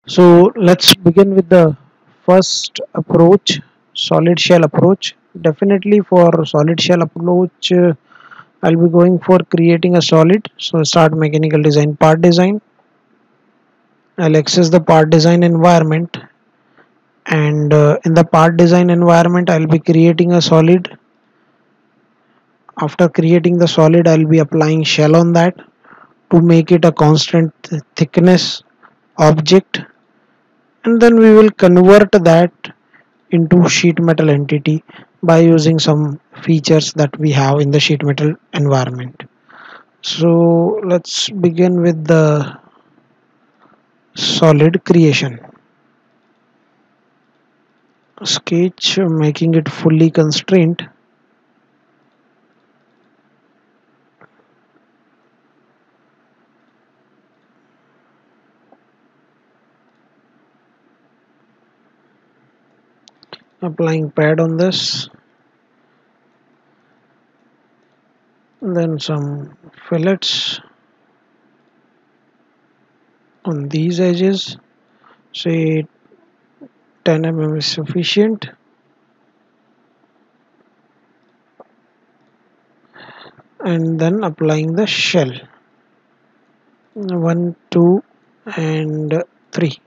So let's begin with the first approach, solid shell approach. Definitely for solid shell approach, I'll be going for creating a solid. So start mechanical design, part design. I'll access the part design environment, and in the part design environment, I'll be creating a solid. After creating the solid, I'll be applying shell on that to make it a constant thickness object, and then we will convert that into sheet metal entity by using some features that we have in the sheet metal environment. So let's begin with the solid creation. Sketch, making it fully constrained. Applying pad on this, then some fillets on these edges. Say 10 mm is sufficient. And then applying the shell, 1 2 and 3.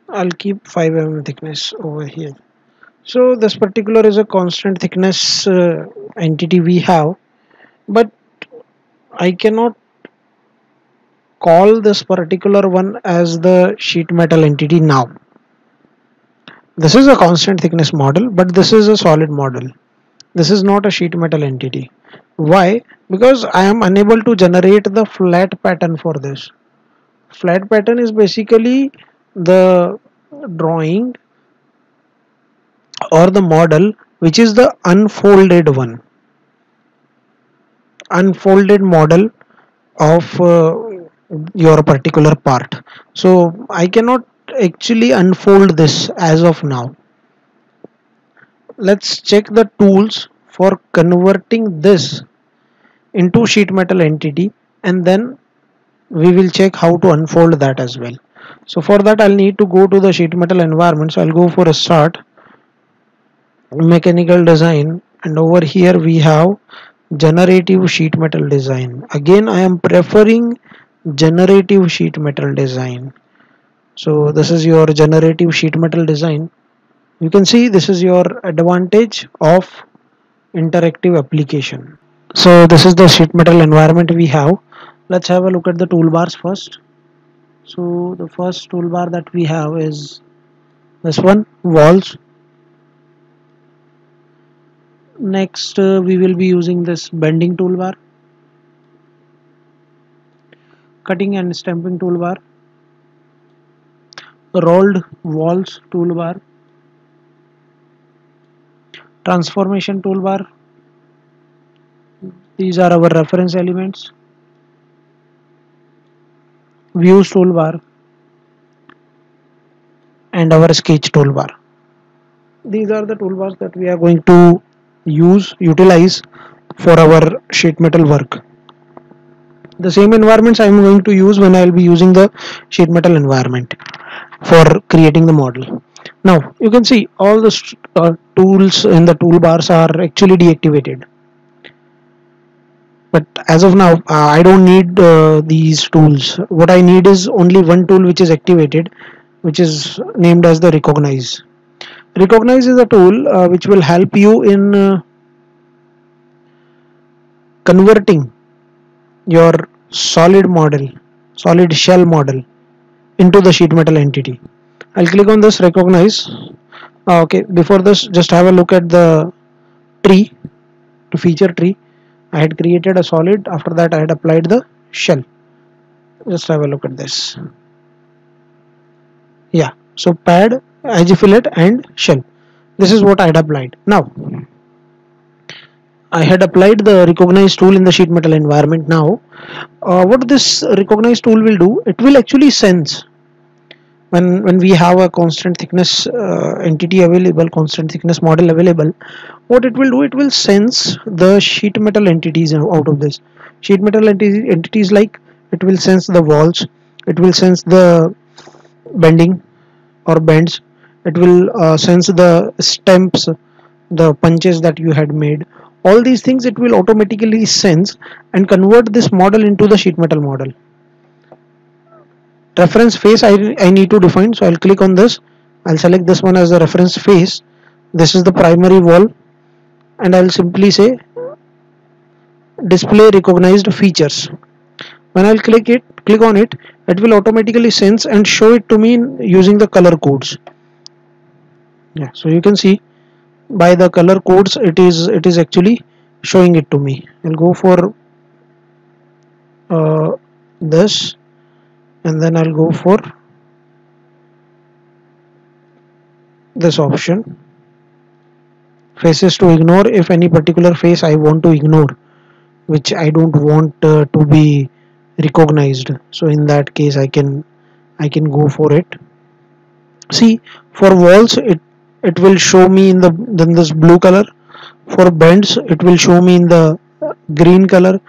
I'll keep 5 mm thickness over here. So this particular is a constant thickness entity we have, but I cannot call this particular one as the sheet metal entity now. This is a constant thickness model, but this is a solid model. This is not a sheet metal entity. Why? Because I am unable to generate the flat pattern for this. Flat pattern is basically the drawing or the model which is the unfolded model of your particular part. So I cannot actually unfold this as of now. Let's check the tools for converting this into sheet metal entity, and then we will check how to unfold that as well. So for that I'll need to go to the sheet metal environment. So I'll go for a start, mechanical design, and over here we have generative sheet metal design. Again I am preferring generative sheet metal design. So this is your generative sheet metal design. You can see this is your advantage of interactive application. So this is the sheet metal environment we have. Let's have a look at the toolbars first. So the first toolbar that we have is this one, walls. Next we will be using this bending toolbar, cutting and stamping toolbar, rolled walls toolbar, transformation toolbar. These are our reference elements. Views toolbar and our sketch toolbar. These are the toolbars that we are going to utilize for our sheet metal work. The same environments I am going to use when I will be using the sheet metal environment for creating the model. Now you can see all the tools in the toolbars are actually deactivated, but as of now I don't need these tools. What I need is only one tool which is activated, which is named as the recognize is a tool which will help you in converting your solid shell model into the sheet metal entity. I'll click on this recognize. Okay, before this just have a look at the tree, to feature tree. I had created a solid, after that I had applied the shell. Just have a look at this. Yeah, so pad, edge fillet and shell. This is what I had applied. Now I had applied the recognize tool in the sheet metal environment. Now what this recognize tool will do, it will actually sense when we have a constant thickness entity available, constant thickness model available. What it will do, it will sense the sheet metal entities out of this. Sheet metal entities, like it will sense the walls, it will sense the bending, or bends. It will sense the stamps, the punches that you had made. All these things it will automatically sense and convert this model into the sheet metal model. Reference face I need to define, so I'll click on this. I'll select this one as the reference face. This is the primary wall, and I'll simply say display recognized features. When I'll click on it, it will automatically sense and show it to me using the color codes. Yeah, so you can see by the color codes it is actually showing it to me. I'll go for this, and then I'll go for this option, faces to ignore. If any particular face I want to ignore, which I don't want to be recognized, so in that case I can go for it. See, for walls it will show me in the then this blue color. For bends it will show me in the green color.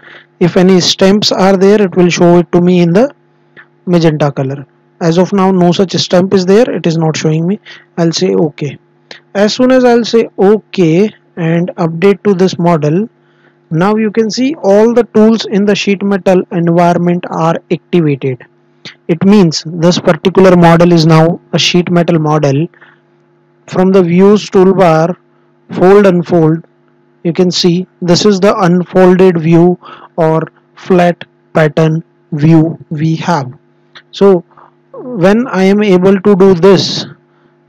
If any stamps are there, it will show it to me in the magenta color. As of now, no such stamp is there, it is not showing me. I'll say okay. As soon as I'll say okay and update to this model, now you can see all the tools in the sheet metal environment are activated. It means this particular model is now a sheet metal model. From the views toolbar, fold unfold, you can see this is the unfolded view or flat pattern view we have. So when I am able to do this,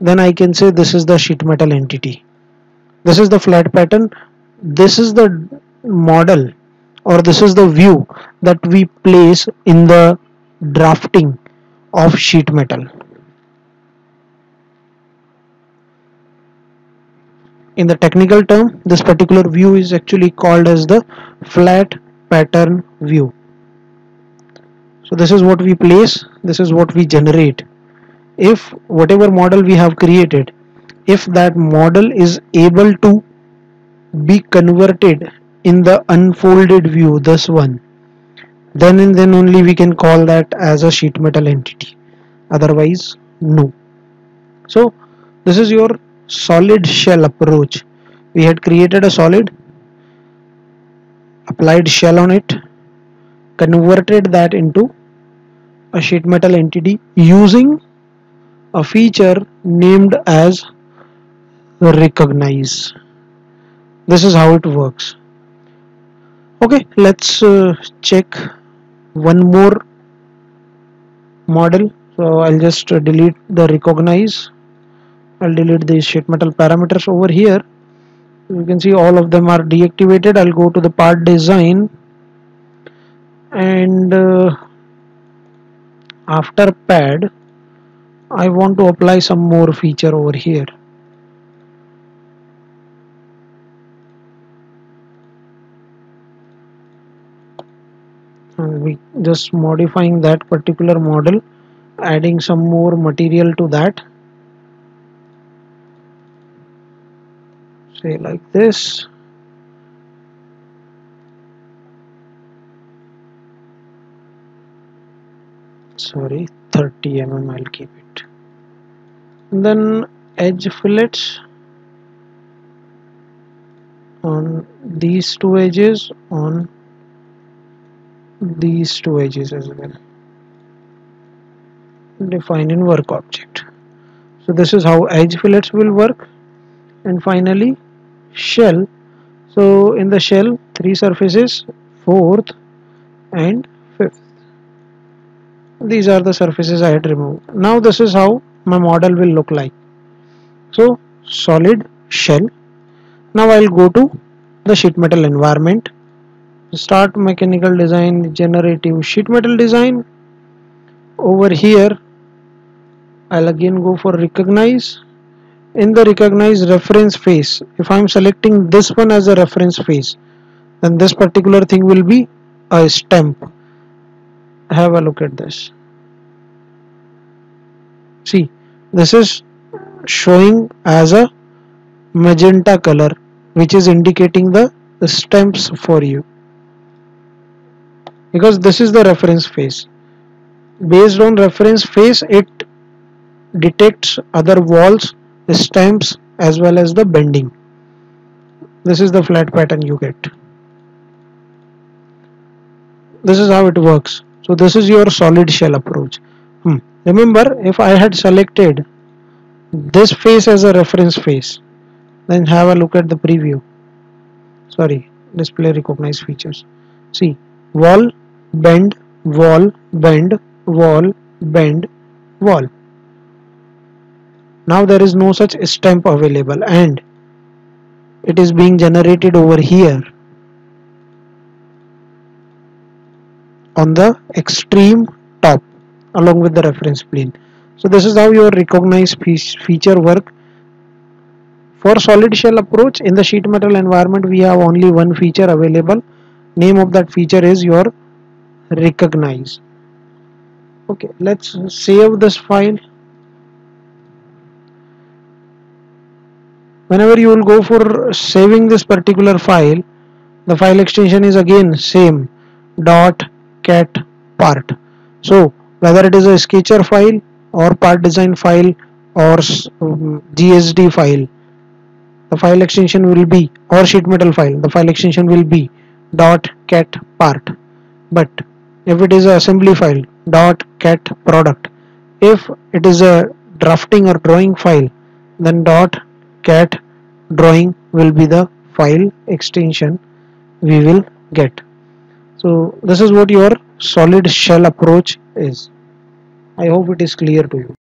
then I can say this is the sheet metal entity. This is the flat pattern. This is the model, or this is the view that we place in the drafting of sheet metal. In the technical term, this particular view is actually called as the flat pattern view. So this is what we place, this is what we generate. If whatever model we have created, if that model is able to be converted in the unfolded view, this one, then and then only we can call that as a sheet metal entity. Otherwise, no. So this is your solid shell approach. We had created a solid, applied shell on it, converted that into a sheet metal entity using a feature named as recognize. This is how it works. Okay, let's check one more model. So I'll just delete the recognize. I'll delete the sheet metal parameters over here. You can see all of them are deactivated. I'll go to the part design, and after pad I want to apply some more feature over here. And we just modifying that particular model, adding some more material to that, say like this. Sorry, 30 mm I'll keep it. And then edge fillets on these two edges, on these two edges as well. Define in work object. So this is how edge fillets will work. And finally shell. So in the shell, three surfaces, fourth and fifth. These are the surfaces I had removed. Now this is how my model will look like. So solid shell. Now I'll go to the sheet metal environment, start mechanical design, generative sheet metal design. Over here I'll again go for recognize. In the recognize reference face, if I'm selecting this one as a reference face, then this particular thing will be a stamp. Have a look at this. See, this is showing as a magenta color, which is indicating the stamps for you, because this is the reference face. Based on reference face, it detects other walls, stamps as well as the bending. This is the flat pattern you get. This is how it works. So this is your solid shell approach. Remember, if I had selected this face as a reference face, then have a look at the preview. Sorry, display recognize features. See, wall, bend, wall, bend, wall, bend, wall. Now there is no such stamp available and it is being generated over here on the extreme top along with the reference plane. So this is how your recognize feature work. For solid shell approach in the sheet metal environment, we have only one feature available. Name of that feature is your recognize. Okay, let's save this file. Whenever you will go for saving this particular file, the file extension is again same, dot cat part. So whether it is a sketcher file or part design file or GSD file, the file extension will be, or sheet metal file, the file extension will be dot cat part. But if it is a assembly file, dot cat product. If it is a drafting or drawing file, then dot cat drawing will be the file extension we will get. So this is what your solid shell approach is. I hope it is clear to you.